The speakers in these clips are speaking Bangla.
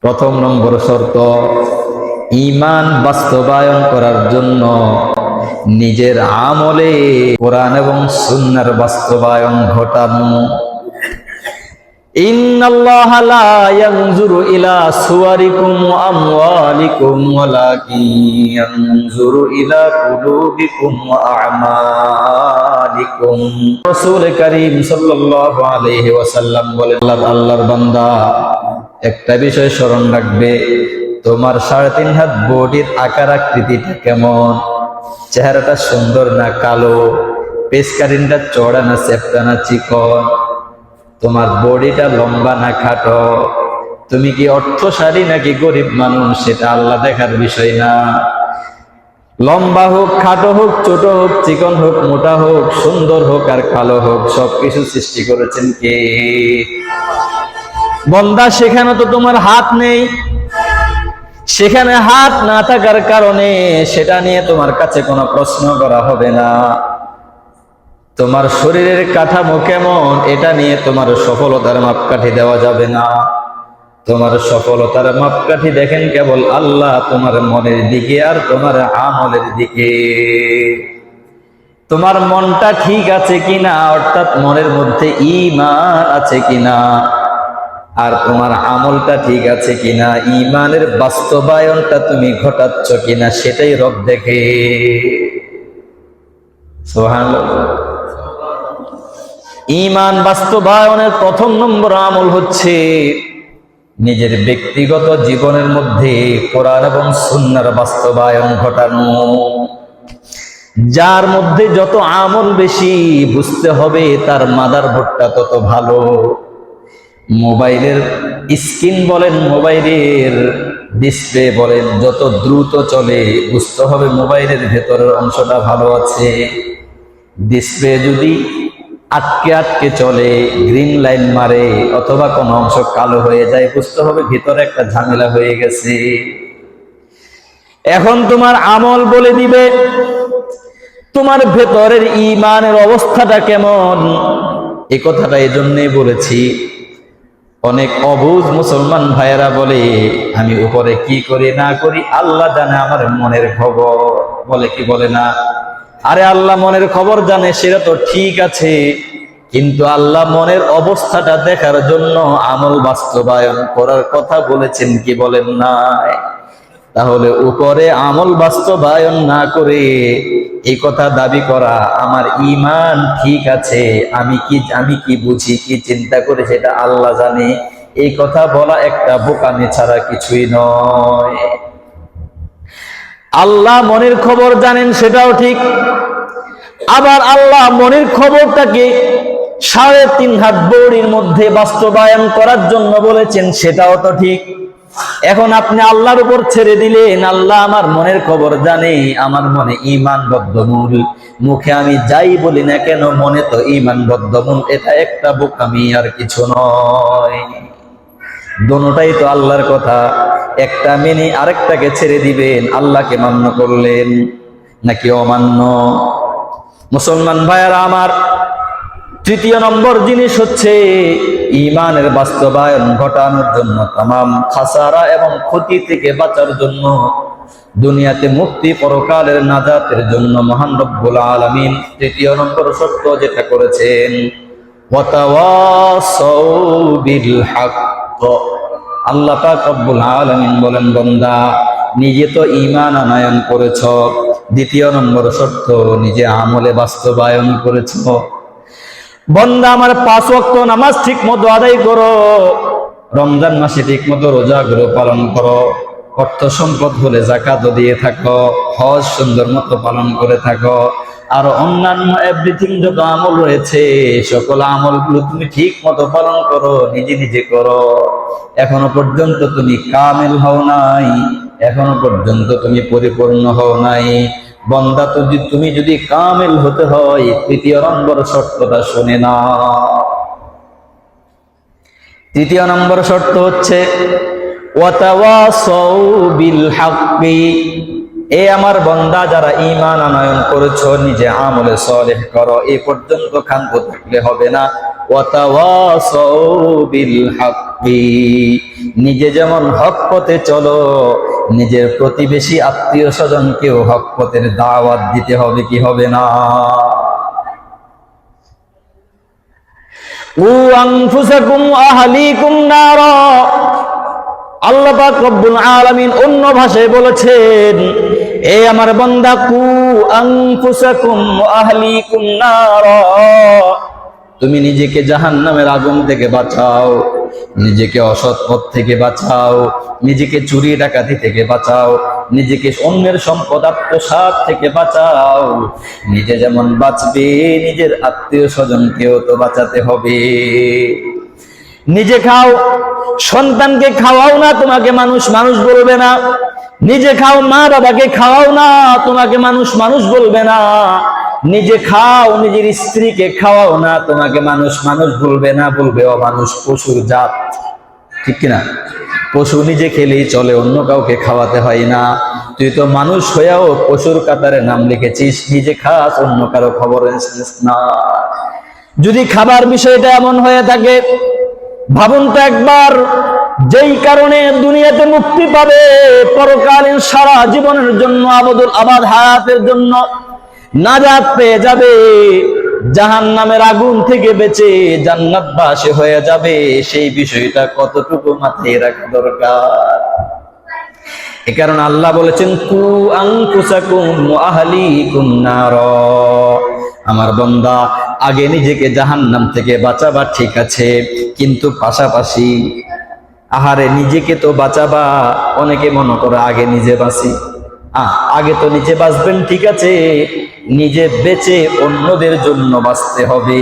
প্রথম নম্বর শর্ত, ঈমান বাস্তবায়ন করার জন্য নিজের আমলে কোরআন এবং সুন্নাহর বাস্তবায়ন ঘটানো। ইন্নাল্লাহা লা ইয়ানজুরু ইলা সুওয়ারিকুম ওয়া আমওয়ালিকুম ওয়ালাকিন ইয়ানজুরু ইলা কুলুবিকুম ওয়া আমালিকুম। রাসূল কারীম সাল্লাল্লাহু আলাইহি ওয়াসাল্লাম বলেন, আল্লাহর বান্দা একটা বিষয় স্মরণ রাখবে, তোমার 3.5 হাত বডির আকার আকৃতিটা কেমন, চেহারাটা সুন্দর না কালো, পেশকারিনটা চওড়া না চেপ্টা না চিকন, তোমার বডিটা লম্বা না খাটো, তুমি কি অর্থশালী নাকি গরিব মানুষ, সেটা আল্লাহ দেখার বিষয় না। লম্বা হোক, খাটো হোক, ছোট হোক, চিকন হোক, মোটা হোক, সুন্দর হোক আর কালো হোক, সবকিছু সৃষ্টি করেছেন কে? বান্দা, সেখানে তো তোমার হাত নেই, সেখানে হাত না থাকার কারণে সেটা নিয়ে তোমার কাছে কোনো প্রশ্ন করা হবে না। তোমার শরীরের কাঠামো কেমন, এটা নিয়ে তোমার সফলতার মাপকাঠি দেওয়া যাবে না। তোমার সফলতার মাপকাঠি দেখেন কেবল আল্লাহ তোমার মনের দিকে আর তোমার আমলের দিকে। তোমার মনটা ঠিক আছে কিনা, অর্থাৎ মনের মধ্যে ঈমান আছে কিনা, আর তোমার আমলটা ঠিক আছে কিনা, ঈমানের বাস্তবায়নটা তুমি ঘটাচ্ছ কিনা, সেটাই রব দেখে। সুবহানাল্লাহ। ঈমান বাস্তবায়নের প্রথম নম্বর আমল হচ্ছে নিজের ব্যক্তিগত জীবনের মধ্যে কোরআন এবং সুন্নাহর বাস্তবায়ন ঘটানো। যার মধ্যে যত আমল বেশি, বুঝতে হবে তার মাদারবোর্ডটা তত ভালো। মোবাইলের স্ক্রিন বলেন, মোবাইলের ডিসপ্লে বলেন, যত দ্রুত চলে, বুঝতে হবে মোবাইলের ভেতরের অংশটা ভালো আছে। ডিসপ্লে যদি আটকে আটকে চলে, গ্রিন লাইন মারে, অথবা কোন অংশ কালো হয়ে যায়, বুঝতে হবে ভিতরে একটা ঝামেলা হয়ে গেছে। এখন তোমার আমল বলে দিবে তোমার ভেতরের ঈমানের অবস্থাটা কেমন। এই কথাটা এই জন্যই বলেছি, অনেক অবুঝ মুসলমান ভাইয়েরা বলে, আমি উপরে কি করি না করি আল্লাহ জানে আমার মনের খবর, বলে কি বলে না? আরে আল্লাহ মনের খবর জানে, সেটা তো ঠিক আছে, কিন্তু আল্লাহ মনের অবস্থাটা দেখার জন্য আমল বাস্তবায়ন করার কথা বলেছেন কি বলেন না? তাহলে উপরে আমল বাস্তবায়ন না করে এই কথা দাবি করা, আমার ঈমান ঠিক আছে, আমি কি বুঝি, কি চিন্তা করে সেটা আল্লাহ জানে, এই কথা বলা একটা বোকামি ছাড়া কিছুই নয়। আল্লাহ মনের খবর জানেন, সেটাও ঠিক। আবার আল্লাহ মনের খবরটাকে 3.5 হাত বডির মধ্যে বাস্তবায়ন করার জন্য বলেছেন, সেটাও তো ঠিক। এখন আপনি আল্লাহর উপর ছেড়ে দিলেন, আল্লাহ আমার মনের খবর জানে, আমার মনে ঈমান বদ্ধমূল, মুখে আমি যাই বলি না কেন মনে তো ঈমান বদ্ধমূল, এটা একটা বোকামি আর কিছু নয়। দোনোটাই তো আল্লাহর কথা, একটা মেনে আরেকটাকে ছেড়ে দিবেন, আল্লাহকে মান্য করলেন নাকি অমান্য? মুসলমান ভাইয়ারা আমার, তৃতীয় নম্বর জিনিস হচ্ছে ঈমানের বাস্তবায়ন ঘটানোর জন্য, তামাম খাসারা এবং ক্ষতি থেকে বাঁচার জন্য, দুনিয়াতে মুক্তি, পরকালের নাজাতের জন্য মহান রব্বুল আলামিন তৃতীয় নম্বর শর্ত যেটা করেছেন, ওয়াতাওয়াসাউ বিল হক। আল্লাহ পাক রব্বুল আলামিন বলেন, বান্দা নিজে তো ঈমান আনয়ন করেছ, দ্বিতীয় নম্বর শর্ত নিজে আমলে বাস্তবায়ন করেছ। বান্দা আমার 5 ওয়াক্ত নামাজ ঠিক মতো আদায় করো, রমজান মাসে ঠিক মতো রোজাগুলো পালন করো, অর্থ সম্পদ হলে যাকাত দিয়ে থাকো, হজ সুন্দর মতো পালন করে থাকো, আর অন্যান্য এভরিথিং যত আমল রয়েছে সকল আমলগুলো তুমি ঠিক মতো পালন করো, নিজে নিজে করো। এখনো পর্যন্ত তুমি কামেল হও নাই, এখনো পর্যন্ত তুমি পরিপূর্ণ হও নাই। বান্দা তুমি যদি কামেল হতে হয়, তৃতীয় নম্বর শর্তটা শুনে না। তৃতীয় নম্বর শর্ত হচ্ছে ওয়াতাওয়াসাউ বিল হাক্কি। এ আমার বান্দা, যারা ঈমান আনয়ন করেছো, নিজে আমলে সালেহ করো, এই পর্যন্ত ক্ষান্ত থাকলে হবে না। ওয়াতাওয়াসাউ বিল হাক্কি, নিজে যেমন হক পথে চলো, নিজের প্রতিবেশী আত্মীয় স্বজনকেও হক পথের দাওয়াত দিতে হবে, কি হবে না? উ আনফুসাকুম আহলিকুম নারা, আল্লাহ পাক রব্বুল আলামিন অন্য ভাষায় বলেছেন, এ আমার বান্দা, কু আনফুসাকুম আহলিকুম নারা, তুমি নিজেকে জাহান্নামের আগুন থেকে বাঁচাও, নিজেকে অসৎ পথ থেকে বাঁচাও, নিজেকে চুরি ডাকাতি থেকে বাঁচাও, নিজেকে অন্যের সম্পদ আত্মসাৎ থেকে বাঁচাও। নিজে যেমন বাঁচবে, নিজের আত্মীয় স্বজনকেও তো বাঁচাতে হবে। নিজে খাও, সন্তানকে খাওয়াও না, তোমাকে মানুষ মানুষ বলবে না। নিজে খাও, মা বাবাকে খাওয়াও না, তোমাকে মানুষ মানুষ বলবে না। নিজে খাও, নিজের স্ত্রীকে খাওয়াও না, তোমাকে মানুষ মানুষ বলবে না, বলবে অমানুষ, পশুর জাত, ঠিক কিনা? পশু নিজে খেলেই চলে, অন্য কাউকে খাওয়াতে হয় না। তুই তো মানুষ হয়েও পশুর কাতারে নাম লিখেছিস, নিজে খাস, অন্য কারো খবর নিস না। যদি খাবার বিষয়টা এমন হয়ে থাকে, ভাবুন তো একবার, যেই কারণে দুনিয়াতে মুক্তি পাবে, পরকালীন সারা জীবনের জন্য আবদুল আবাদ হায়াতের জন্য নাজাত পেয়ে যাবে, জাহান্নামের আগুন থেকে বেঁচে জান্নাতবাসী হয়ে যাবে, সেই বিষয়টা কতটুকু মাথায় রাখা দরকার। এ কারণে আল্লাহ বলেছেন, কু আনফুসাকুম ওয়া আহলিকুম নারা, আমার বান্দা, আগে নিজেকে জাহান্নাম থেকে বাঁচাবা, ঠিক আছে, কিন্তু পাশাপাশি আহারে নিজেকে তো বাঁচাবা। অনেকে মনে করে আগে নিজে বাঁচি, আগে তো নিজে বাঁচবেন, ঠিক আছে, নিজে বেঁচে অন্যদের জন্য বাঁচতে হবে।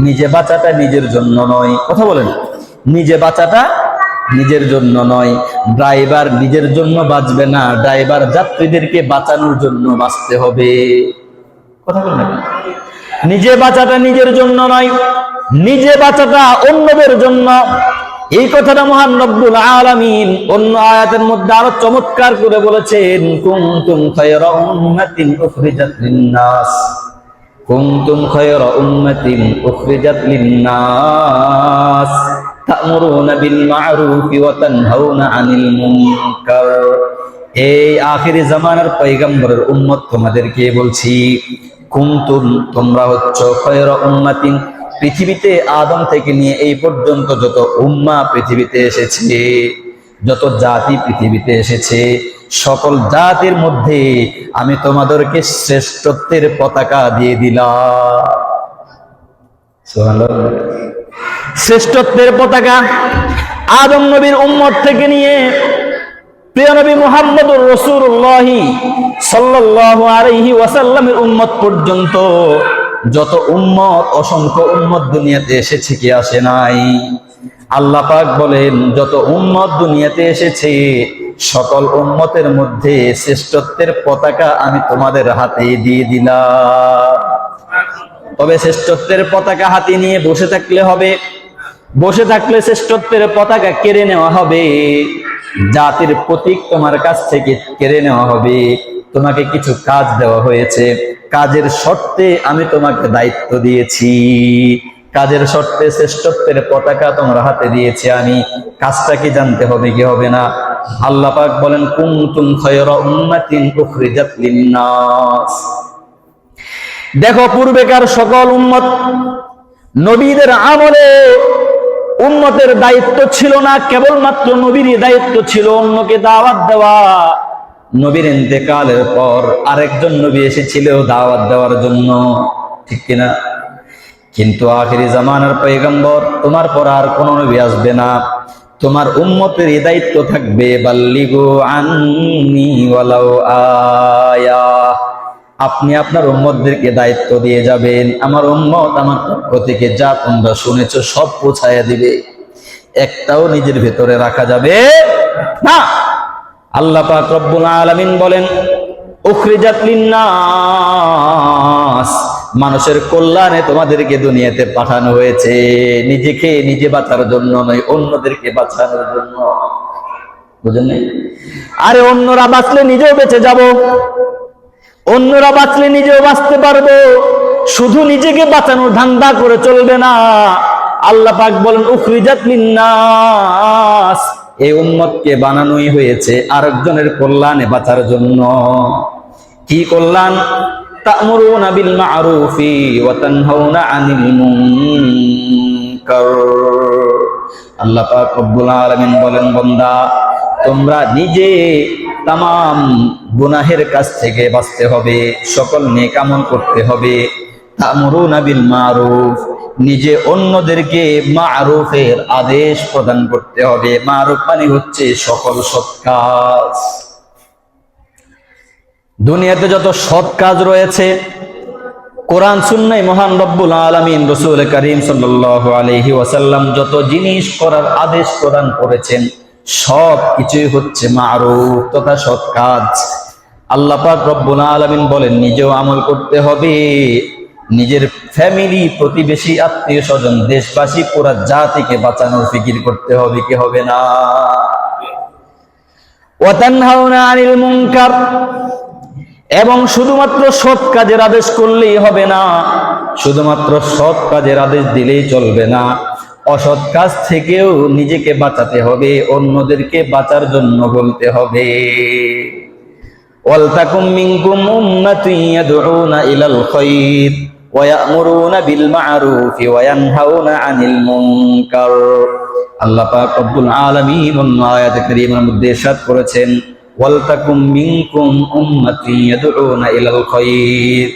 নিজে বাঁচাটা নিজের জন্য নয়, কথা বলেন, নিজে বাঁচাটা নিজের জন্য নয়। ড্রাইভার নিজের জন্য বাঁচবে না, ড্রাইভার যাত্রীদেরকে বাঁচানোর জন্য বাঁচতে হবে, কথা বলেন। নিজে বাঁচাটা নিজের জন্য নয়, নিজে বাঁচাটা অন্যদের জন্য। এই কথাটা মহান রব্বুল আলামিন অন্য আয়াতের মধ্যে আরো চমৎকার করে বলেছেন, কুনতুম খায়রা উম্মাতিন উখরিজাত লিন-নাস, কুনতুম খায়রা উম্মাতিন উখরিজাত লিন-নাস তা'মুরুনা বিল মা'রুফি ওয়া তানহাউনা আনিল মুনকার। এই আখিরি জামানার পয়গম্বরের উম্মত তোমাদেরকে বলছি, কুনতুম, তোমরা হচ্ছো খায়রা উম্মাতিন, পৃথিবীতে আদম থেকে নিয়ে এই পর্যন্ত যত উম্মাহ পৃথিবীতে এসেছে, যত জাতি পৃথিবীতে এসেছে, সকল জাতির মধ্যে আমি তোমাদেরকে শ্রেষ্ঠত্বের পতাকা দিয়ে দিলাম। সুবহানাল্লাহ। শ্রেষ্ঠত্বের পতাকা আদম নবীর উম্মত থেকে নিয়ে প্রিয় নবী মুহাম্মদুর রাসূলুল্লাহ সাল্লাল্লাহু আলাইহি ওয়াসাল্লামের উম্মত পর্যন্ত যত উম্মত, অসংখ্য উম্মত দুনিয়াতে এসেছে, কি আসে নাই? আল্লাহ পাক বলেন, যত উম্মত দুনিয়াতে এসেছে, সকল উম্মতের মধ্যে শ্রেষ্ঠত্বের পতাকা আমি তোমাদের হাতে দিয়ে দিলাম। তবে শ্রেষ্ঠত্বের পতাকা হাতে নিয়ে বসে থাকলে হবে? বসে থাকলে শ্রেষ্ঠত্বের পতাকা কেড়ে নেওয়া হবে, জাতির প্রতীক তোমার কাছ থেকে কেড়ে নেওয়া হবে। তোমাকে কিছু কাজ দেওয়া হয়েছে, কাজের শর্তে আমি তোমাকে দায়িত্ব দিয়েছি, কাজের শর্তে শ্রেষ্ঠত্বের পতাকা তোমার হাতে দিয়েছি আমি। কাজটা কি জানতে হবে, কি হবে না? আল্লাহ পাক বলেন, কুনতুম খায়রা উম্মাতিন উখরিজাত লিন-নাস। দেখো, পূর্বেকার সকল উম্মত, নবীদের আমলে উম্মতের দায়িত্ব ছিল না, কেবলমাত্র নবীরই দায়িত্ব ছিল অন্যকে দাওয়াত দেওয়া। নবীর ইন্তেকালের পর আরেকজন নবী এসেছিল দাওয়াত দেওয়ার জন্য, ঠিক কিনা? কিন্তু আখিরি জামানার পয়গম্বর, তোমার পর আর কোন নবী আসবে না, তোমার উম্মতের এই দায়িত্ব থাকবে, বাল্লিগু আন্নি ওয়ালাউ আয়া। আপনি আপনার উম্মতদেরকে দায়িত্ব দিয়ে যাবেন, আমার উম্মত আমার পক্ষ থেকে যা তোমরা শুনেছো সব পৌঁছায়া দিবে, একটাও নিজের ভেতরে রাখা যাবে না। আল্লাহ পাক রব্বুল আলামিন বলেন, উখরিজাত লিন-নাস, মানুষের কল্যাণে তোমাদেরকে দুনিয়াতে পাঠানো হয়েছে, নিজেকে নিজে বাঁচার জন্য নয়, অন্যদেরকে বাঁচানোর জন্য। বুঝেন? আরে অন্যরা বাঁচলে নিজেও বেঁচে যাব, অন্যরা বাঁচলে নিজেও বাঁচতে পারবো। শুধু নিজেকে বাঁচানোর ধান্দা করে চলবে না, আল্লাহ পাক বলেন উখরিজাত লিন্নাস, এই উম্মতকে বানানোই হয়েছে আরেকজনের কল্যাণে বাঁচার জন্য। কি কল্যাণ? তা'মুরুনা বিল মা'রুফি ওয়া তানহাউনা আনিল মুনকার। আল্লাহ পাক রব্বুল আলামিন বলেন, বান্দা তোমরা নিজে তামাম গুনাহের কাছ থেকে বাঁচতে হবে, সকল নেক আমল করতে হবে। তা'মুরুনা বিল মা'রুফ, নিজে অন্যদেরকে মা'রুফের আদেশ প্রদান করতে হবে। মা'রুফ মানে হচ্ছে সকল সৎ কাজ। দুনিয়াতে যত সৎ কাজ রয়েছে, কোরআন সুন্নাহ মহান রব্বুল আলামিন রাসূল করিম সাল্লাল্লাহু আলাইহি ওয়াসাল্লাম যত জিনিস করার আদেশ প্রদান করেছেন সব কিছুই হচ্ছে মা'রুফ তথা সৎ কাজ। আল্লাহ পাক রব্বুল আলামিন বলেন নিজেও আমল করতে হবে, নিজের ফ্যামিলি, প্রতিবেশী, আত্মীয় স্বজন, দেশবাসী, পুরা জাতিকে বাঁচানোর ফিকির করতে হবে, কি হবে না? ওয়া তানহাউনা আনিল মুনকার, এবং শুধুমাত্র সৎ কাজের আদেশ করলেই হবে না, শুধুমাত্র সৎ কাজের আদেশ দিলেই চলবে না, অসৎ কাজ থেকেও নিজেকে বাঁচাতে হবে, অন্যদেরকে বাঁচার জন্য বলতে হবে। ওয়ালতাকুম মিনকুম উম্মাতুন ইয়াদউনা ইলাল খায়র ওয়া ইয়া'মুরুনা বিল মা'রুফি ওয়া ইয়ানহাউনা আনিল মুনকার। আল্লাহ পাক রব্বুল আলামিন অন্য আয়াতে কারীমার মধ্যে ইরশাদ করেছেন, ওয়ালতাকুম মিনকুম উম্মাতুন ইয়াদউনা ইলাল খায়র,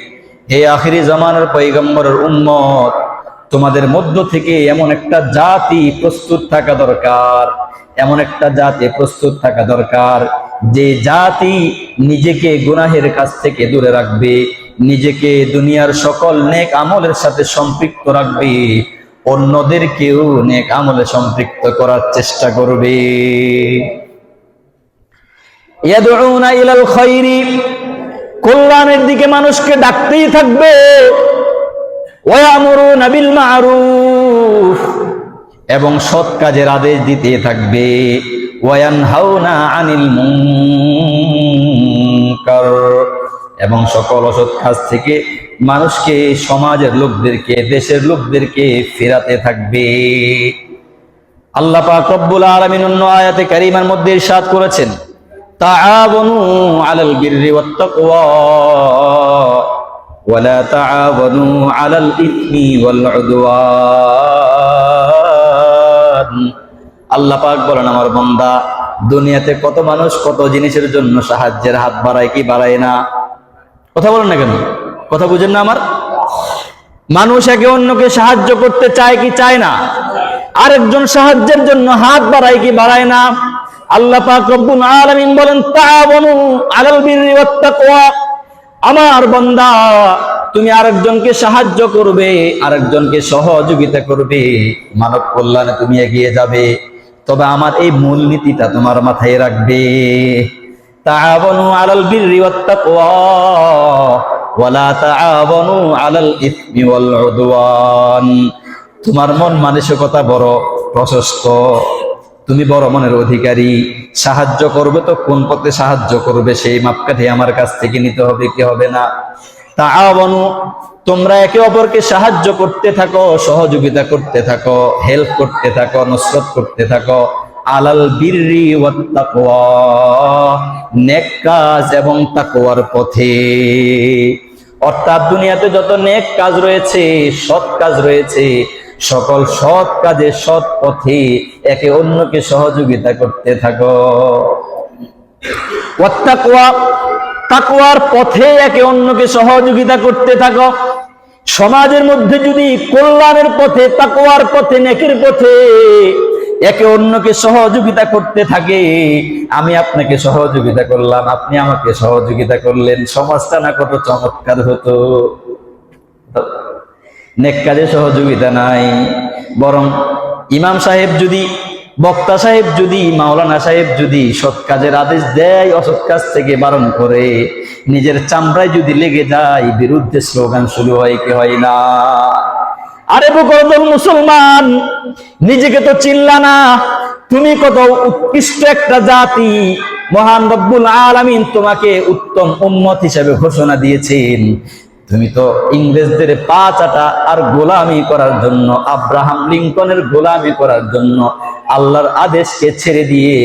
হে আখিরি জামানার পয়গম্বরের উম্মত, তোমাদের মধ্য থেকে এমন একটা জাতি প্রস্তুত থাকা দরকার, এমন একটা জাতি প্রস্তুত থাকা দরকার যে জাতি নিজেকে গুনাহের কাছ থেকে দূরে রাখবে, নিজেকে দুনিয়ার সকল নেক আমলের সাথে সম্পৃক্ত রাখবে, অন্যদেরকেও নেক আমলে সম্পৃক্ত করার চেষ্টা করবে। ইয়াদউনা ইলাল খায়রি, কল্যাণের দিকে মানুষকে ডাকতেই থাকবে। ওয়া ইয়া'মুরুনা বিল মা'রুফ, এবং সৎ কাজের আদেশ দিতে থাকবে। ওয়া ইয়ানহাউনা আনিল মুনকার, এবং সকল অসৎ কাজ থেকে মানুষকে, সমাজের লোকদেরকে, দেশের লোকদেরকে ফেরাতে থাকবে। আল্লাহ পাক রব্বুল আলামিন অন্য আয়াতে কারীমার মধ্যে ইরশাদ করেছেন, তাআওয়ানু আলাল বিররি ওয়াত তাকওয়া ওয়া লা তাআওয়ানু আলাল ইসমি ওয়াল উদওয়ান। আল্লাহ পাক বলেন, আমার বান্দা দুনিয়াতে কত মানুষ কত জিনিসের জন্য সাহায্যের হাত বাড়ায় কি বাড়ায় না? কথা বলেন না কেন? কথা বুঝেন না আমার? মানুষ একে অন্যকে সাহায্য করতে চায় কি চায় না? আরেকজন সাহায্যের জন্য হাত বাড়ায় কি বাড়ায় না? আল্লাহ পাক রব্বুল আলামিন বলেন, তাআওয়ানু আলাল বিররি ওয়াত তাকওয়া, আমার বান্দা তুমি আরেকজনকে সাহায্য করবে, আরেকজনকে সহযোগিতা করবে, মানব কল্যাণে তুমি এগিয়ে যাবে, তবে আমার এই মূলনীতিটা তোমার মাথায় রাখবে। তাআওয়ানু আলাল বিররি ওয়াত তাকওয়া ওয়া লা তাআওয়ানু আলাল ইসমি ওয়াল উদওয়ান। তোমার মন মানসিকতা বড় প্রশস্ত, তুমি বড় মনের অধিকারী, সাহায্য করবে তো কোন পথে সাহায্য করবে সেই মাপকাঠি আমার কাছ থেকে নিতে হবে, কি হবে না? তাআওয়ানু, তোমরা একে অপরকে সাহায্য করতে থাকো, সহযোগিতা করতে থাকো, হেল্প করতে থাকো, নসরত করতে থাকো, আলাল বিররি ওয়াত তাকওয়া, নেক কাজ এবং তাকওয়ার পথে। অর্থাৎ দুনিয়াতে যত নেক কাজ রয়েছে, সৎ কাজ রয়েছে, সকল সৎ কাজে সৎ পথে একে অন্যকে সহযোগিতা করতে থাকো। ওয়াত তাকওয়া, তাকওয়ার পথে একে অন্যকে সহযোগিতা করতে থাকো। সমাজের মধ্যে যদি কল্যাণের পথে, তাকওয়ার পথে, নেকের পথে একে অন্যকে সহযোগিতা করতে থাকে, আমি আপনাকে সহযোগিতা করলাম, আপনি আমাকে সহযোগিতা করলেন, সমাজটা না কত চমৎকার হতো। নেক কাজে সহযোগিতা নাই, বরং ইমাম সাহেব যদি, বক্তা সাহেব যদি, মাওলানা সাহেব যদি সৎ কাজের আদেশ দেয়, অসৎ কাজ থেকে বারণ করে, নিজের চামড়ায় যদি লেগে যায়, বিরুদ্ধে স্লোগান শুরু হয় কি হয় না? আরে বকরদল মুসলমান, নিজেকে তো চিনলা না, তুমি কত উৎকৃষ্ট একটা জাতি, মহান রব্বুল আলামিন তোমাকে উত্তম উম্মত হিসেবে ঘোষণা দিয়েছেন। তুমি তো ইংরেজদের পা চাটা আর গোলামি করার জন্য, আব্রাহাম লিঙ্কনের গোলামি করার জন্য আল্লাহর আদেশকে ছেড়ে দিয়ে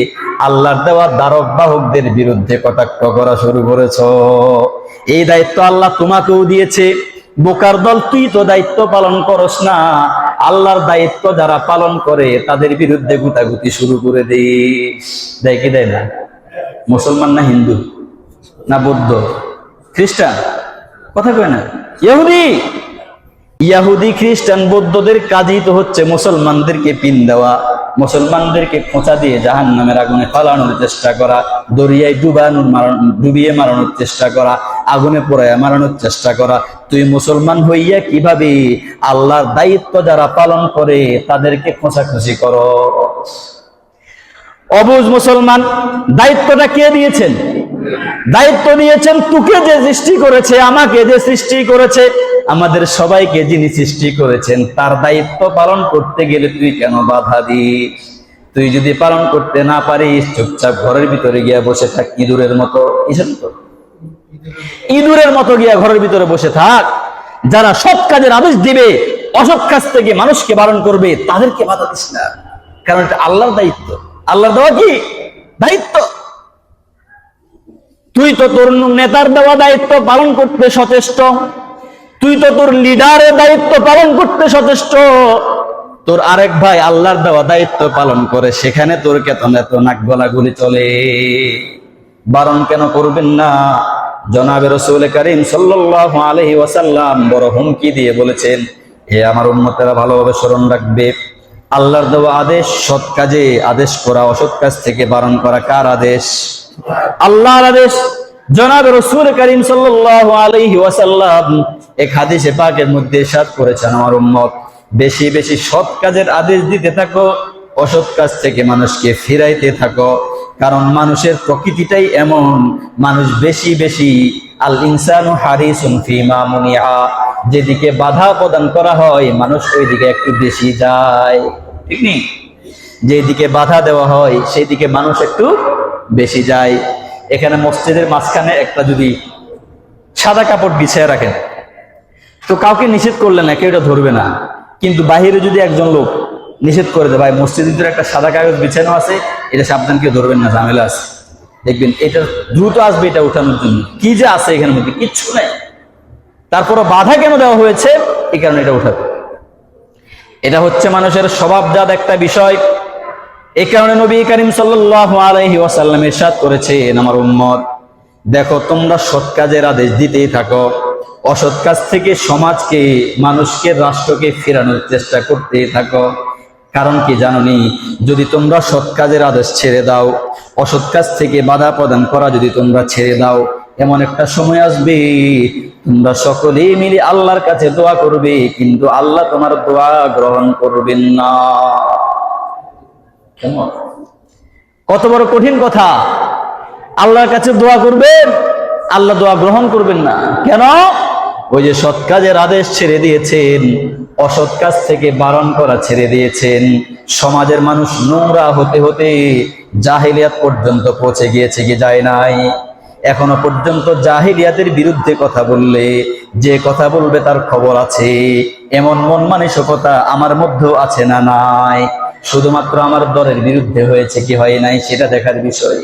আল্লাহর দেওয়া দ্বারক বাহকদের বিরুদ্ধে কটাক্ষ করা শুরু করেছো। এই দায়িত্ব আল্লাহ তোমাকেও দিয়েছে। বোকার দল, তুই তো দায়িত্ব পালন করস না। আল্লাহর দায়িত্ব যারা পালন করে তাদের বিরুদ্ধে গুতাগুতি শুরু করে দিস। দেয় কি দেয় না? মুসলমান না হিন্দু না বৌদ্ধ খ্রিস্টান? কথা কয় না? ইহুদি খ্রিস্টান বৌদ্ধদের কাজই তো হচ্ছে মুসলমানদেরকে পিন দেওয়া, মুসলমানদেরকে খোঁচা দিয়ে জাহান্নামের আগুনে ফালানোর চেষ্টা করা, দরিয়ায় ডুবিয়ে মারানোর চেষ্টা করা, আগুনে পোড়ায় মারানোর চেষ্টা করা। তুই মুসলমান হইয়া কিভাবে আল্লাহর দায়িত্ব যারা পালন করে তাদেরকে খোঁচাখুচি করো? অবুঝ মুসলমান। দায়িত্বটা কে দিয়েছেন? দায়িত্ব দিয়েছেন তোকে যে সৃষ্টি করেছে, আমাকে যে সৃষ্টি করেছে, আমাদের সবাইকে যিনি সৃষ্টি করেছেন তার দায়িত্ব পালন করতে গেলে তুই কেন বাধা দিস? তুই যদি পালন করতে না পারিস, চুপচাপ ঘরের ভিতরে গিয়া বসে থাক, ইঁদুরের মতো। ইঁদুরের মতো গিয়া ঘরের ভিতরে বসে থাক। যারা সৎ কাজের আদেশ দিবে, অসৎ কাজ থেকে মানুষকে বারণ করবে, তাদেরকে বাধা দিস না, কারণ এটা আল্লাহর দায়িত্ব। আল্লাহর দেওয়া কি দায়িত্ব? তুই তো তোর নেতার দেওয়া দায়িত্ব পালন করতে সচেষ্ট, তুই তো তোর লিডারের দায়িত্ব পালন করতে সচেষ্ট। তোর আরেক ভাই আল্লাহর দেওয়া দায়িত্ব পালন করে, সেখানে তোর কেতন এত নাক গলাগুলি চলে। বারণ কেন করবেন না? জনাবে রাসূল কারীম সাল্লাল্লাহু আলাইহি ওয়াসাল্লাম বড় হুমকি দিয়ে বলেছেন, হে আমার উম্মতেরা ভালোভাবে স্মরণ রাখবে, আল্লাহর দেওয়া আদেশ সৎ কাজে আদেশ করা, অসৎ কাজ থেকে বারণ করা কার আদেশ? আল্লাহর আদেশ। জনাবে রাসূল কারীম সাল্লাল্লাহু আলাইহি ওয়াসাল্লাম এক হাদিসে পাকের মধ্যে ইরশাদ করেছেন, আমার উম্মত বেশি বেশি সৎ কাজের আদেশ দিতে থাকো, অসৎ কাজ থেকে মানুষকে ফিরাইতে থাকো। কারণ মানুষের প্রকৃতিটাই এমন, মানুষ বেশি বেশি আল ইনসানু হারিসুন ফিমা মুনিআ, যেদিকে বাধা প্রদান করা হয় মানুষ ওই দিকে একটু বেশি যায়, ঠিক নেই? যেদিকে বাধা দেওয়া হয় সেই দিকে মানুষ একটু বেশি যায়। এখানে মসজিদের মাঝখানে একটা যদি সাদা কাপড় বিছিয়ে রাখেন, তো কাউকে নিষেধ করলেন না, কেউ এটা ধরবে না। কিন্তু বাহিরে যদি একজন লোক নিষেধ করে দেয়, ভাই মসজিদের ভিতরে একটা সাদা কাগজ বিছানো আছে, এটা সাবধান, কেউ ধরবেন না, ঝামেলা আছে, দেখবেন এটা দ্রুত আসবে এটা উঠানোর জন্য। কি যে আছে এখানের মধ্যে কিচ্ছু নাই, তারপরে বাধা কেন দেওয়া হয়েছে? এই কারণে এটা উঠাবে। এটা হচ্ছে মানুষের স্বভাবজাত একটা বিষয়। এই কারণে নবী করিম সাল্লাল্লাহু আলাইহি ওয়াসাল্লাম ইরশাদ করেছেন, আমার উম্মত দেখো, তোমরা সৎ কাজের আদেশ দিতেই থাকো, অসৎ কাজ থেকে সমাজকে, মানুষকে, রাষ্ট্রকে ফেরানোর চেষ্টা করতেই থাকো। কারণ কি জানোনি? যদি তোমরা সৎ কাজের আদেশ ছেড়ে দাও, অসৎ কাজ থেকে বাধা প্রদান করা যদি তোমরা ছেড়ে দাও, এমন একটা সময় আসবে তোমরা সকলেই মিলে আল্লাহর কাছে দোয়া করবে, কিন্তু আল্লাহ তোমার দোয়া গ্রহণ করবেন না। কেমন? কত বড় কঠিন কথা! আল্লাহর কাছে দোয়া করবেন, আল্লাহ দোয়া গ্রহণ করবেন না। কেন? ওই যে সৎ কাজের আদেশ ছেড়ে দিয়েছেন, অসৎ কাজ থেকে বারণ করা ছেড়ে দিয়েছেন। সমাজের মানুষ নোংরা হতে হতে জাহিলিয়াত পর্যন্ত পৌঁছে গিয়েছে, কি যায় নাই? এখনো পর্যন্ত জাহিলিয়াতের বিরুদ্ধে কথা বললে যে কথা বলবে তার খবর আছে, এমন মন মানসিকতা আমার মধ্যেও আছে না নাই? শুধুমাত্র আমার দলের বিরুদ্ধে হয়েছে কি হয় নাই সেটা দেখার বিষয়।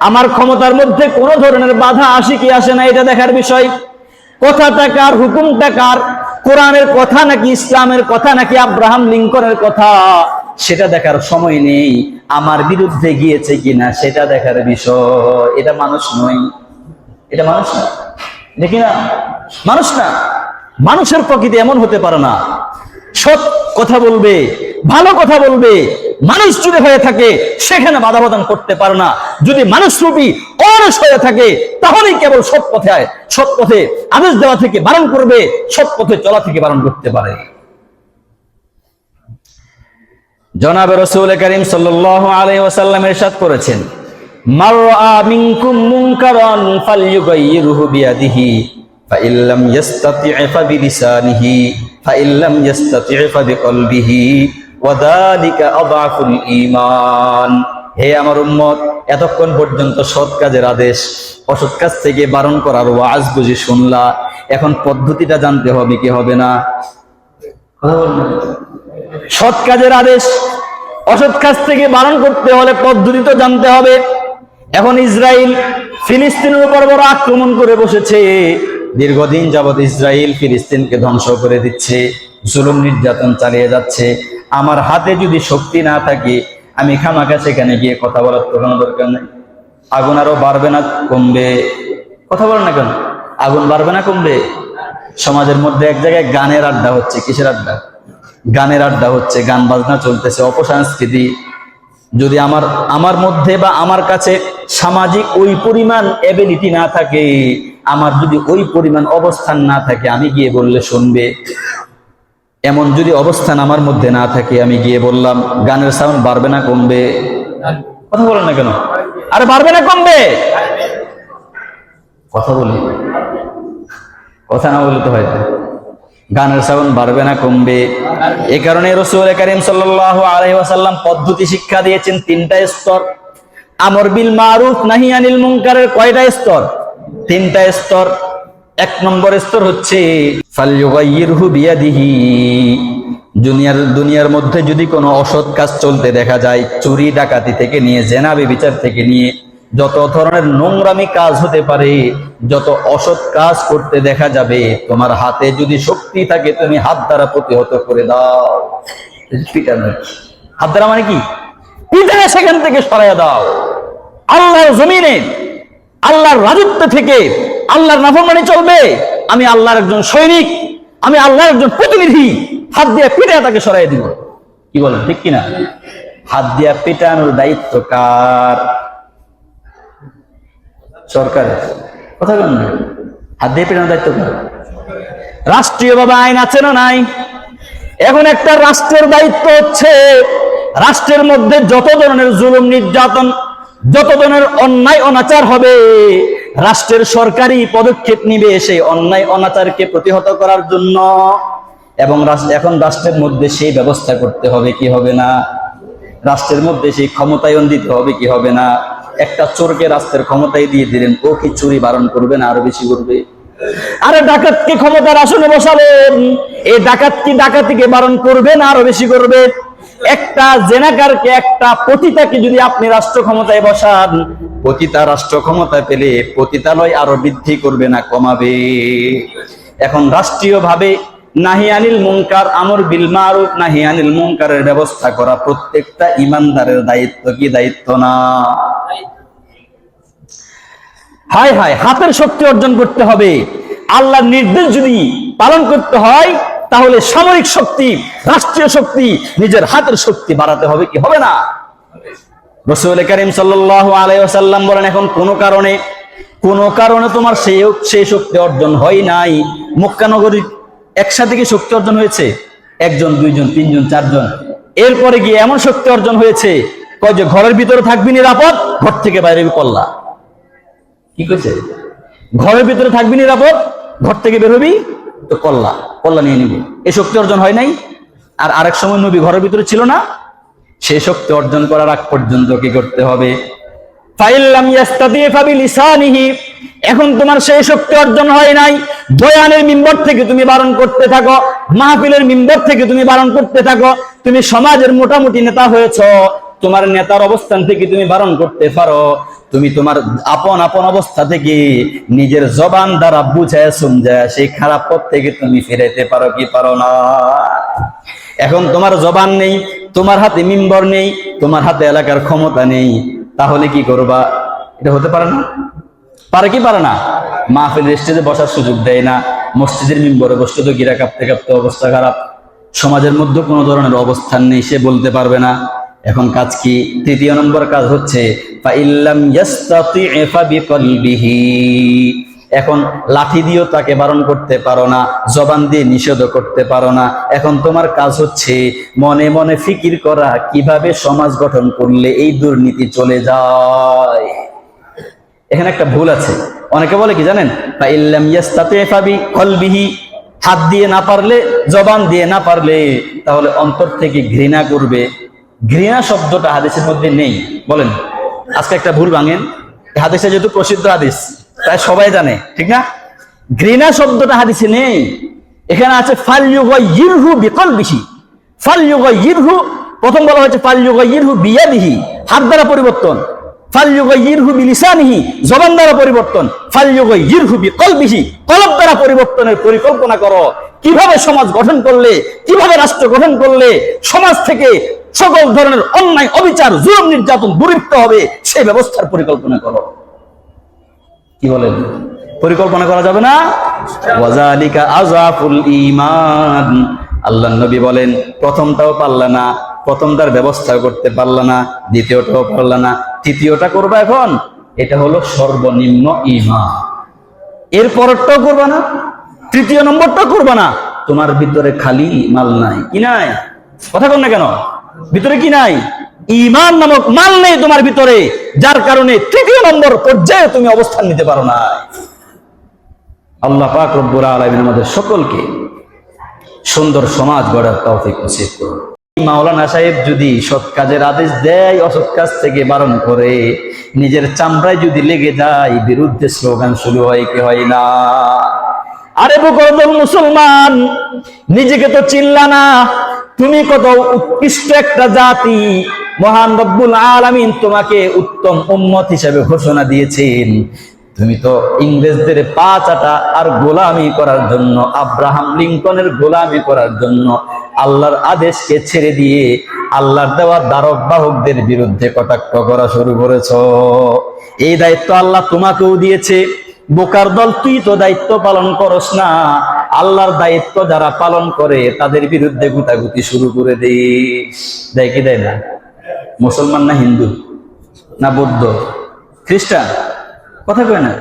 আমার ক্ষমতার মধ্যে কোন ধরনের বাধা আসে কি আসে না এটা দেখার বিষয়। কথাটা কার, হুকুমটা কার, কোরআনের কথা নাকি ইসলামের কথা নাকি আব্রাহাম লিঙ্কনের কথা, সেটা দেখার সময় নেই। আমার বিরুদ্ধে গিয়েছে কিনা সেটা দেখার বিষয়। এটা মানুষ নয়, এটা মানুষ না, দেখি না, মানুষ না। মানুষের প্রকৃতি এমন হতে পারে না। সৎ কথা বলবে, ভালো কথা বলবে, মানুষ যদি হয়ে থাকে সেখানে বাধা প্রদান করতে পারে না। যদি মানুষ রূপী অমানুষ হয়ে থাকে তাহলেই কেবল সৎ পথে আদেশ দেওয়া থেকে বারণ করবে, সৎ পথে চলা থেকে বারণ করতে পারে। জনাবে রাসূল করিম সাল্লাল্লাহু আলাইহি ওয়াসাল্লাম ইরশাদ করেছেন, মান রাআ মিনকুম মুনকারান ফালইয়ুগাইয়িরহু বিয়াদিহি ফাইল্লাম ইস্তাতি' ফাবিলিসানিহি ফাইল্লাম ইস্তাতি' ফাবিকলবিহি ওয়া যালিকা আযআফুল ঈমান। হে আমার উম্মত, এতক্ষণ পর্যন্ত সৎ কাজের আদেশ, অসৎ কাজ থেকে বারণ করার ওয়াজ বুঝি শুনলা, এখন পদ্ধতিটা জানতে হবে কি হবে না? সৎ কাজের আদেশ, অসৎ কাজ থেকে বারণ করতে হলে পদ্ধতি তো জানতে হবে। এখন ইসরায়েল ফিলিস্তিনের উপর বড় আক্রমণ করে বসেছে। দীর্ঘদিন যাবৎ ইসরায়েল ফিলিস্তিনকে ধ্বংস করে দিচ্ছে, জুলুম নির্যাতন চালিয়ে যাচ্ছে। আমার হাতে যদি শক্তি না থাকে, আমি খামাখা সেখানে গিয়ে কথা বলার তো কোনো দরকার নেই। আগুন আরো বাড়বে না কমবে? কথা বলেন না কেন? আগুন বাড়বে না কমবে? সমাজের মধ্যে এক জায়গায় গানের আড্ডা হচ্ছে। কিসের আড্ডা? গানের আড্ডা হচ্ছে, গান বাজনা চলতেছে, অপসংস্কৃতি। যদি আমার মধ্যে বা আমার কাছে সামাজিক ওই পরিমাণ এবিলিটি না থাকে, আমার যদি ওই পরিমাণ অবস্থান না থাকে, আমি গিয়ে বললে শুনবে? এমন যদি অবস্থান আমার মধ্যে না থাকে, আমি গিয়ে বললাম, গানের সাউন্ড বাড়বে না কমবে? কথা বলেন না কেন? আরে বাড়বে না কমবে? কথা বলি, কথা না বললে তো হয় না। গানের সাউন্ড বাড়বে না কমবে? এই কারণে রাসূল কারীম সাল্লাল্লাহু আলাইহি ওয়াসাল্লাম পদ্ধতি শিক্ষা দিয়েছেন 3টা স্তর। আমর বিল মারুফ নাহি আনিল মুনকারের কয়টা স্তর? 3টা স্তর। 1 নম্বর স্তর হচ্ছে ফালইউগাইয়িরহু বিয়াদিহি। দুনিয়ার মধ্যে যদি কোনো অসৎ কাজ চলতে দেখা যায়, চুরি ডাকাতি থেকে নিয়ে জেনা ব্যভিচার থেকে নিয়ে যত ধরনের নোংরামি কাজ হতে পারে, যত অসৎ কাজ করতে দেখা যাবে, তোমার হাতে যদি শক্তি থাকে, তুমি হাত দ্বারা প্রতিহত করে দাও। পিটানো, হাত দ্বারা মানে কি? পিটানে সেখান থেকে সরাইয়া দাও। আল্লাহর জমিনে, আল্লাহর রাজত্ব থেকে আল্লাহর নাফরমানি চলবে? আমি আল্লাহর একজন সৈনিক, আমি আল্লাহর একজন প্রতিনিধি, হাত দিয়ে পিটায় তাকে সরাই দিব। কি বলেন, ঠিক কিনা? হাত দিয়া পিটানোর দায়িত্ব কার? সরকারের। কথা বলেন না? হাত দিয়ে পিটানোর দায়িত্ব কার? রাষ্ট্রীয়ভাবে আইন আছে না নাই? এখন একটা রাষ্ট্রের দায়িত্ব হচ্ছে রাষ্ট্রের মধ্যে যত ধরনের জুলুম নির্যাতন, যত ধরনের অন্যায় অনাচার হবে, রাষ্ট্রের সরকারি পদক্ষেপ নিবে সেই অন্যায় অনাচারকে প্রতিহত করার জন্য। এবং এখন রাষ্ট্রের মধ্যে সেই ব্যবস্থা করতে হবে কি হবে না? রাষ্ট্রের মধ্যে সেই ক্ষমতায়ন দিতে হবে কি হবে না? একটা চোরকে রাষ্ট্রের ক্ষমতায় দিয়ে দিলেন, ও কি চুরি বারণ করবে না আরো বেশি করবে? আরে ডাকাতকে ক্ষমতার আসনে বসালেন, এই ডাকাত কি ডাকাতিকে বারণ করবে না আরো বেশি করবে? একটা জেনাকারকে, একটা পতিতাকে যদি আপনি রাষ্ট্র ক্ষমতায় বসান, পতিতা রাষ্ট্র ক্ষমতায় পেলে পতিতালয় আরো বৃদ্ধি করবে না কমাবে? এখন রাষ্ট্রীয়ভাবে নাহি আনিল মুনকার, আমর বিল মারুফ নাহি আনিল মুনকারের ব্যবস্থা করা প্রত্যেকটা ইমানদারের দায়িত্ব কি দায়িত্ব না? হায় হায়, হাতের শক্তি অর্জন করতে হবে। আল্লাহর নির্দেশ যদি পালন করতে হয়, তাহলে সামরিক শক্তি, রাষ্ট্রীয় শক্তি, নিজের হাতের শক্তি বাড়াতে হবে কি হবে না? রাসূল কারীম সাল্লাল্লাহু আলাইহি ওয়াসাল্লাম বলেন, এখন কোন কারণে তোমার সেই শক্তি অর্জন হয় নাই, মক্কা নগরী একসাথে কি শক্তি অর্জন হয়েছে? 1 জন 2 জন 3 জন 4 জন, এরপরে গিয়ে এমন শক্তি অর্জন হয়েছে, কয় যে ঘরের ভিতরে থাকবি নিরাপদ, ঘর থেকে বাইরে কল্লা। কি কইছে? ঘরের ভিতরে থাকবি নিরাপদ, ঘর থেকে বের হবি তো কল্লা নিয়ে নিবি। এই শক্তি অর্জন হয় নাই? আর আরেক সময় নবী ঘরের ভিতরে ছিল না? সেই শক্তি অর্জন করার আগ পর্যন্ত কি করতে হবে? ফাইল্লাম ইয়াস্তাতি ফাবিলিসানিহি। এখন তোমার সেই শক্তি অর্জন হয় নাই, বয়ানের মিম্বর থেকে তুমি বারণ করতে থাকো, মাহফিলের মিম্বর থেকে তুমি বারণ করতে থাকো, তুমি সমাজের মোটামুটি নেতা হয়েছো, তোমার নেতার অবস্থান থেকে তুমি বারণ করতে পারো, তুমি তোমার আপন অবস্থা থেকে নিজের জবান দ্বারা বুঝায় সমঝায় সেই খারাপ পথ থেকে তুমি ফিরাইতে পারো কি পারো না? এখন তোমার জবান নেই, তোমার হাতে মিম্বর নেই, তোমার হাতে এলাকার ক্ষমতা নেই, তাহলে কি করবা? এটা হতে পারে না? পারে কি পারে না? মাহফিল স্টেজে বসার সুযোগ দেয় না, মসজিদের মিম্বরে বসতে তো গিরা কাঁপতে কাঁপতে অবস্থা খারাপ, সমাজের মধ্যে কোনো ধরনের অবস্থান নেই, সে বলতে পারবে না। এখন কাজ কি? 3 নম্বর কাজ হচ্ছে ফাইল্লাম ইয়াস্তাতি ফাবিকলবিহি। এখন লাঠি দিয়েও তাকে বারণ করতে পারো না, জবান দিয়ে নিষেধ করতে পারো না, এখন তোমার কাজ হচ্ছে মনে মনে ফিকির করা কিভাবে সমাজ গঠন করলে এই দুর্নীতি চলে যায়। এখানে একটা ভুল আছে, অনেকে বলে কি জানেন? ফাইল্লাম ইয়াস্তাতি ফাবিকলবিহি, হাত দিয়ে না পারলে, জবান দিয়ে না পারলে, তাহলে অন্তর থেকে ঘৃণা করবে। ঘৃণা শব্দটা হাদিসের মধ্যে নেই। বলেন, আজকে একটা ভুল ভাঙেন, হাদিসে যেহেতু প্রসিদ্ধ হাদিস, তাই সবাই জানে, ঠিক না? ঘৃণা শব্দটা হাদিসে নেই, এখানে আছে ফালইউগাইয়িরহু বিকলবিহি। ফালইউগাইয়িরহু প্রথম বলা হয়েছে ফালইউগাইয়িরহু বিয়াদিহি, হাত দ্বারা পরিবর্তন। ফালইউগাইয়িরহু বিলিসানিহি, জবান দ্বারা পরিবর্তন। ফালইউগাইয়িরহু বিকলবিহি, কলব দ্বারা পরিবর্তনের পরিকল্পনা করো। কিভাবে সমাজ গঠন করলে, কিভাবে রাষ্ট্র গঠন করলে সমাজ থেকে সকল ধরনের অন্যায়, অবিচার, জুলুম, নির্যাতন দূরীভূত হবে, সেই ব্যবস্থার পরিকল্পনা করো। কি বলেন? পরিকল্পনা করা যাবে না? ওয়াজালিকা আযাফুল ঈমান। আল্লাহর নবী বলেন, প্রথমটাও পারলা না, প্রথমটার ব্যবস্থা করতে পারলা না, দ্বিতীয়টাও পারলা না, তৃতীয়টা করবা এখন। এটা হলো সর্বনিম্ন ঈমান। এর পরেরটাও করবা না, তৃতীয় নম্বরটাও করবা না। তোমার ভিতরে খালি মাল নাই। কি নাই? কথা বল না কেন? ভিতরে কি নাই? ঈমান নামক মাল নেই তোমার ভিতরে, যার কারণে তৃতীয় নম্বর পর্যায়ে তুমি অবস্থান নিতে পারো না। আল্লাহ পাক রব্বুল আলামিন আমাদের সকলকে সুন্দর সমাজ গড়ার তৌফিক নসিব করুন। মাওলানা সাহেব যদি সৎ কাজের আদেশ দেয়, অসৎ কাজ থেকে বারণ করে, নিজের চামড়ায় যদি লেগে যায়, বিরুদ্ধে স্লোগান শুরু হয় কি হয় না? আরে বুকরদল মুসলমান, নিজেকে তো চিনলা না, তুমি কত উৎকৃষ্ট একটা জাতি। মহান রব্বুল আলামিন তোমাকে উত্তম উম্মত হিসেবে ঘোষণা দিয়েছেন। তুমি তো ইংরেজদের পা চাটা আর গোলামি করার জন্য, আব্রাহাম লিঙ্কনের গোলামি করার জন্য আল্লাহর আদেশকে ছেড়ে দিয়ে আল্লাহর দেওয়া দ্বারক বাহকদের বিরুদ্ধে কটাক্ষ করা শুরু করেছ। এই দায়িত্ব আল্লাহ তোমাকেও দিয়েছে। বোকার দল, তুই তো দায়িত্ব পালন করস না। আল্লাহর দায়িত্ব যারা পালন করে তাদের বিরুদ্ধে গুতাগুতি শুরু করে দিস। দেয় কি দেয় না? মুসলমান না হিন্দু না বৌদ্ধ খ্রিস্টান? কথা কয় না?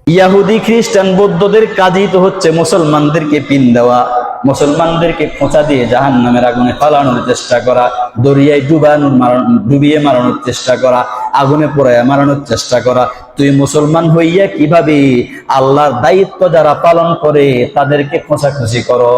ইহুদি খ্রিস্টান বৌদ্ধদের কাজই তো হচ্ছে মুসলমানদেরকে পিন দেওয়া, মুসলমানদেরকে খোঁচা দিয়ে জাহান্নামের আগুনে ফালানোর চেষ্টা করা, দরিয়ায় ডুবিয়ে মারানোর চেষ্টা করা, আগুনে পোড়াইয়া মারানোর চেষ্টা করা। তুই মুসলমান হইয়া কিভাবে আল্লাহর দায়িত্ব যারা পালন করে তাদেরকে খোঁচাখুচি করো?